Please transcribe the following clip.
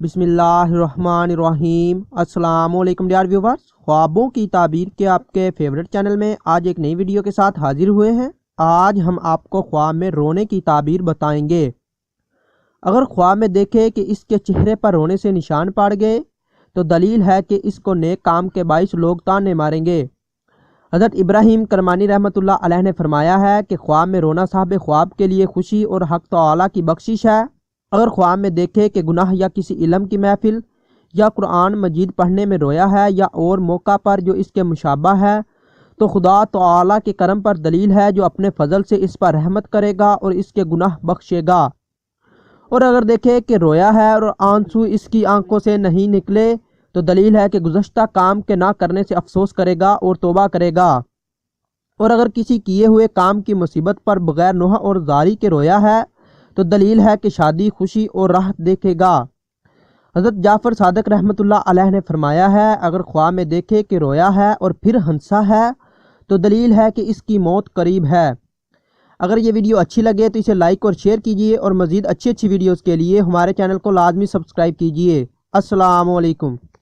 बिस्मिल्लाहिर्रहमानिर्रहीम। अस्सलाम वालेकुम डियर व्यूवर्स, ख्वाबों की ताबीर के आपके फेवरेट चैनल में आज एक नई वीडियो के साथ हाजिर हुए हैं। आज हम आपको ख्वाब में रोने की ताबीर बताएंगे। अगर ख्वाब में देखें कि इसके चेहरे पर रोने से निशान पड़ गए तो दलील है कि इसको नेक काम के बाइस लोग ताने मारेंगे। हज़रत इब्राहीम करमानी रहमतुल्लाह अलैह ने फरमाया है कि ख्वाब में रोना साहब ख्वाब के लिए खुशी और हक तआला की बख्शिश है। अगर ख्वाब में देखे कि गुनाह या किसी इल्म की महफिल या कुरान मजीद पढ़ने में रोया है या और मौका पर जो इसके मुशाबा है तो खुदा तआला के करम पर दलील है जो अपने फजल से इस पर रहमत करेगा और इसके गुनाह बख्शेगा। और अगर देखे कि रोया है और आंसू इसकी आंखों से नहीं निकले तो दलील है कि गुज़श्ता काम के ना करने से अफसोस करेगा और तौबा करेगा। और अगर किसी किए हुए काम की मुसीबत पर बगैर नोह और जारी के रोया है तो दलील है कि शादी खुशी और राहत देखेगा। हज़रत जाफ़र सादिक रहमतुल्लाह अलैह ने फरमाया है अगर ख्वाब में देखे कि रोया है और फिर हंसा है तो दलील है कि इसकी मौत करीब है। अगर ये वीडियो अच्छी लगे तो इसे लाइक और शेयर कीजिए और मज़ीद अच्छी वीडियोज़ के लिए हमारे चैनल को लाजमी सब्सक्राइब कीजिए। अस्सलाम वालेकुम।